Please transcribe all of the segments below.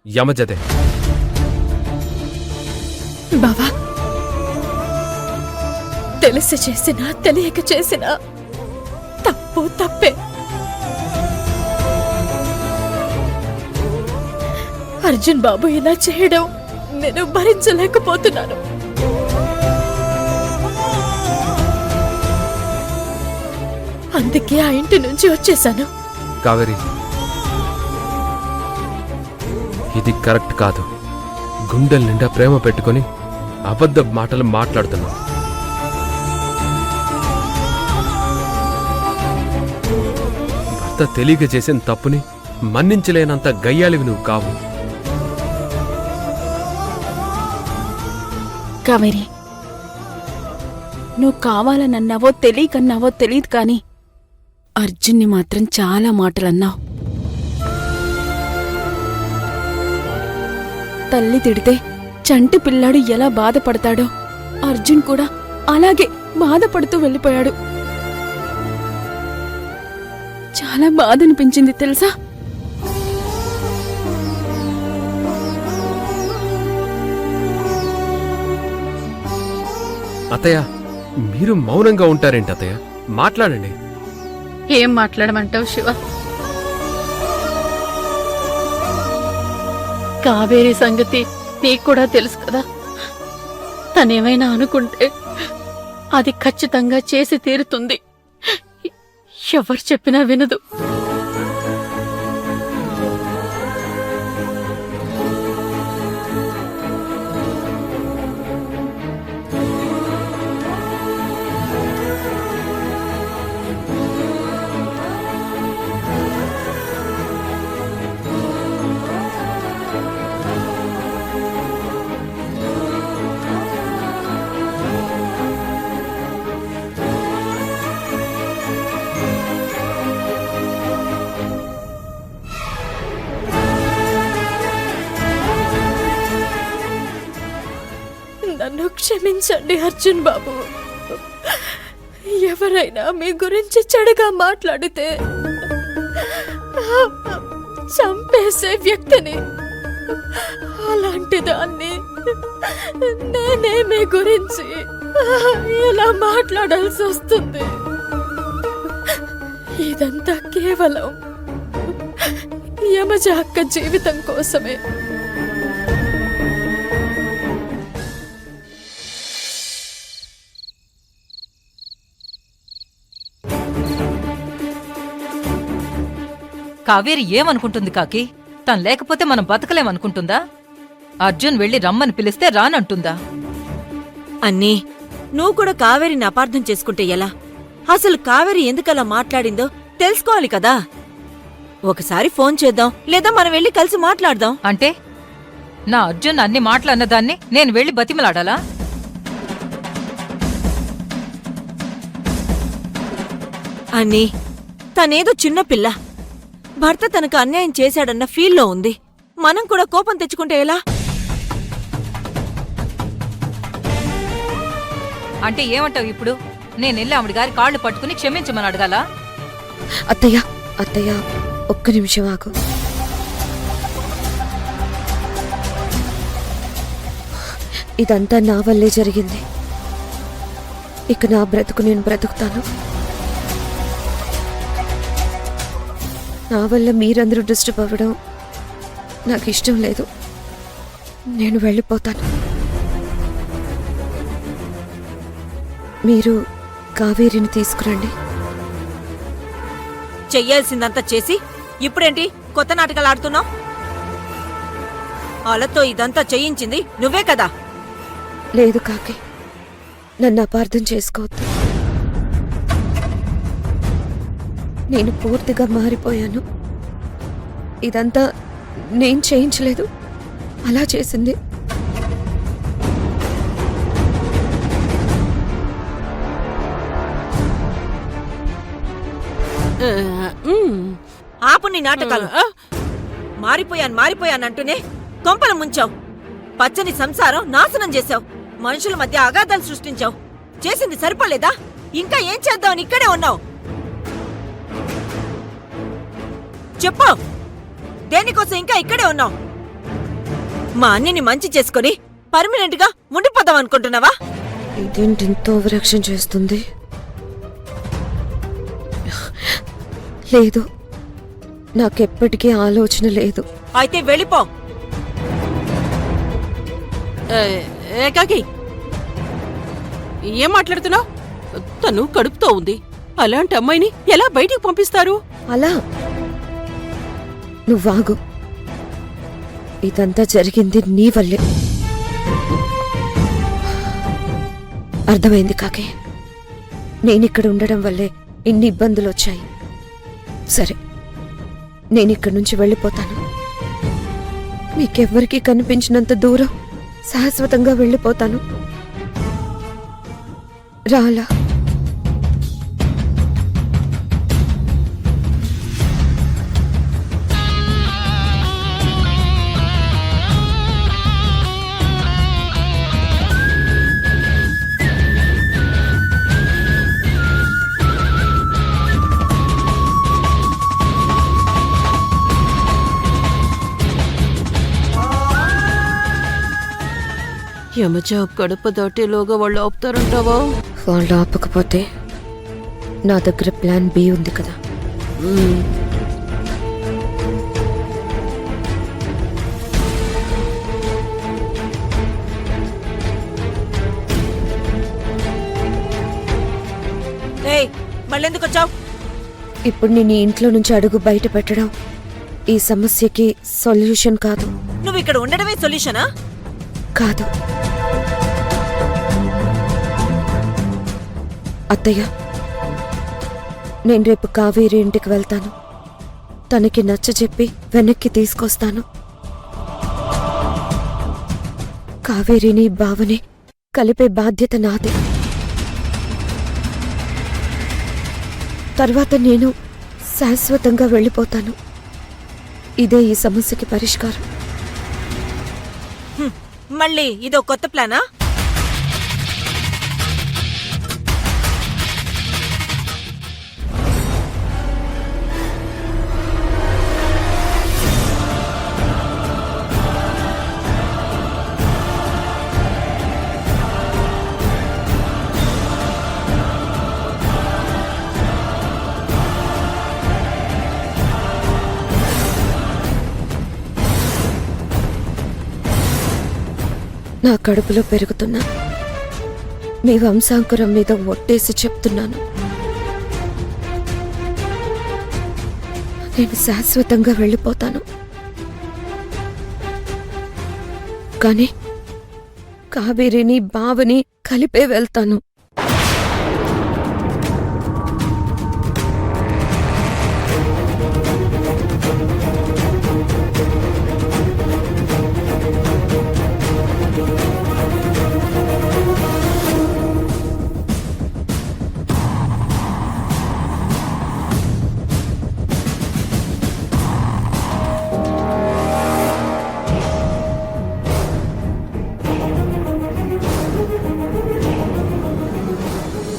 యమజదే. బావా, తెలిసి చేసినా తెలియక చేసినా తప్పు తప్పే. అర్జున్ బాబు ఇలా చేయడం నేను భరించలేకపోతున్నాను. అందుకే ఆ ఇంటి నుంచి వచ్చేశాను. కావేరి, ఇది కరెక్ట్ కాదు. గుండెల నిండా ప్రేమ పెట్టుకుని అబద్ధ మాటలు మాట్లాడుతున్నావు. భర్త తెలియక చేసిన తప్పుని మన్నించలేనంత గయ్యాలివి నువ్వు కావు. కావేరి, నువ్వు కావాలనన్నావో తెలియకన్నావో తెలియదు కాని అర్జున్ని మాత్రం చాలా మాటలన్నావు. తల్లి తిడితే చంటి పిల్లాడు ఎలా బాధపడతాడో అర్జున్ కూడా అలాగే బాధపడుతూ వెళ్ళిపోయాడు. చాలా బాధనిపించింది తెలుసా? అత్తయ్య, మీరు మౌనంగా ఉంటారేంటి అత్తయ్య? మాట్లాడండి. ఏం మాట్లాడమంటావు శివ? కావేరి సంగతి నీకు కూడా తెలుసు కదా. తనేమైనా అనుకుంటే అది ఖచ్చితంగా చేసి తీరుతుంది. ఎవరు చెప్పినా వినదు. నన్ను క్షమించండి అర్జున్ బాబు. ఎవరైనా మీ గురించి చెడుగా మాట్లాడితే చంపేసే వ్యక్తిని. అలాంటి దాన్ని నేనే మీ గురించి ఇలా మాట్లాడాల్సి వస్తుంది. ఇదంతా కేవలం యమజ అక్క జీవితం కోసమే. కావేరి ఏమనుకుంటుంది కాకి? తను లేకపోతే మనం బతకలేమనుకుంటుందా? అర్జున్ వెళ్లి రమ్మని పిలిస్తే రానంటుందా? అన్నీ నువ్వు కూడా కావేరిని అపార్థం చేసుకుంటే ఎలా? అసలు కావేరి ఎందుకలా మాట్లాడిందో తెలుసుకోవాలి కదా. ఒకసారి ఫోన్ చేద్దాం, లేదా మనం వెళ్ళి కలిసి మాట్లాడదాం. అంటే నా అర్జున్ అన్ని మాటలు అన్నదాన్ని నేను వెళ్లి బతిమలాడాలా? అన్నీ తనేదో చిన్నపిల్ల. భర్త తనకు అన్యాయం చేశాడన్న ఫీల్లో ఉంది. మనం కూడా కోపం తెచ్చుకుంటే ఎలా? అంటే ఏమంటావు ఇప్పుడు? నేనెళ్ళి ఆవిడ గారి కాళ్ళు పట్టుకుని క్షమించమని అడగాలా? అత్తయ్య, అత్తయ్య, ఒక్క నిమిషం ఆగు. ఇదంతా నా వల్లే జరిగింది. ఇక నా బ్రతుకు నేను బ్రతుకుతాను. నా వల్ల మీరందరూ డిస్టర్బ్ అవ్వడం నాకు ఇష్టం లేదు. నేను వెళ్ళిపోతాను. మీరు కావేరిని తీసుకురండి. చెయ్యాల్సిందంతా చేసి ఇప్పుడేంటి కొత్త నాటకాలు ఆడుతున్నావు? వాళ్ళతో ఇదంతా చేయించింది నువ్వే కదా. లేదు కాకి, నన్ను అపార్థం చేసుకోవద్దు. నేను పూర్తిగా మారిపోయాను. ఇదంతా నేను చేయించలేదు, అలా చేసింది. ఆపు నీ నాటకాలు. మారిపోయానంటూనే కొంపలు ముంచావు. పచ్చని సంసారం నాశనం చేశావు. మనుషుల మధ్య అగాధాలు సృష్టించావు. చేసింది సరిపోలేదా? ఇంకా ఏం చేద్దామని ఇక్కడే ఉన్నావు? చెప్పు, దేనికోసం ఇంకా ఇక్కడే ఉన్నావు? మా అన్నిని మంచి చేసుకొని పర్మనెంట్ గా ఉండిపోదాం అనుకుంటున్నావా? ఇదేంటి ఇంత ఓవరాక్షన్ చేస్తుంది? లేదు, నాకెప్పటికీ ఆలోచన లేదు. అయితే వెళ్ళిపో. ఏకాకి ఏం మాట్లాడుతున్నావు? తను కడుపుతో ఉంది. అలాంటి అమ్మాయిని ఎలా బయటికి పంపిస్తారు? అలా నువ్వాగు. ఇదంతా జరిగింది నీ వల్లే. అర్థమైంది కాకే. నేనిక్కడ ఉండడం వల్లే ఇన్ని ఇబ్బందులు వచ్చాయి. సరే, నేనిక్కడి నుంచి వెళ్ళిపోతాను. మీకెవ్వరికీ కనిపించినంత దూరం శాశ్వతంగా వెళ్ళిపోతాను. రాలా? యమజ గడప దాటేలోగా వాళ్ళు ఆపుతారంటావా? వాళ్ళు ఆపకపోతే నా దగ్గర ప్లాన్ బి ఉంది కదా. ఏయ్, మళ్ళెందుకు వచ్చావు? ఇప్పుడు నేను ఈ ఇంట్లో నుంచి అడుగు బయట పెట్టడం ఈ సమస్యకి సొల్యూషన్ కాదు. నువ్వు ఇక్కడ ఉండడమే సొల్యూషనా? కాదు అత్తయ్య, నేను రేపు కావేరి ఇంటికి వెళ్తాను. తనకి నచ్చజెప్పి వెనక్కి తీసుకొస్తాను. కావేరిని బావని కలిపే బాధ్యత నాదే. తర్వాత నేను శాశ్వతంగా వెళ్ళిపోతాను. ఇదే ఈ సమస్యకి పరిష్కారం. మళ్ళీ ఇదో కొత్త ప్లానా? నా కడుపులో పెరుగుతున్నా మీ వంశాంకురం మీద ఒట్టేసి చెప్తున్నాను, నేను శాశ్వతంగా వెళ్ళిపోతాను. కానీ కావేరిని బావని కలిపే వెళ్తాను.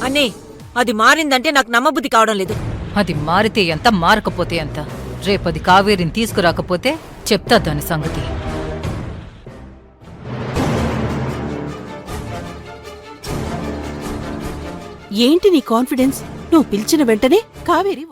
అన్నీ అది మారిందంటే నాకు నమ్మబుద్ధి కావడం లేదు. అది మారితే ఎంత మారకపోతే ఎంత. రేపది కావేరిని తీసుకురాకపోతే చెప్తా దాని సంగతి. ఏంటి నీ కాన్ఫిడెన్స్? నువ్వు పిలిచిన వెంటనే కావేరి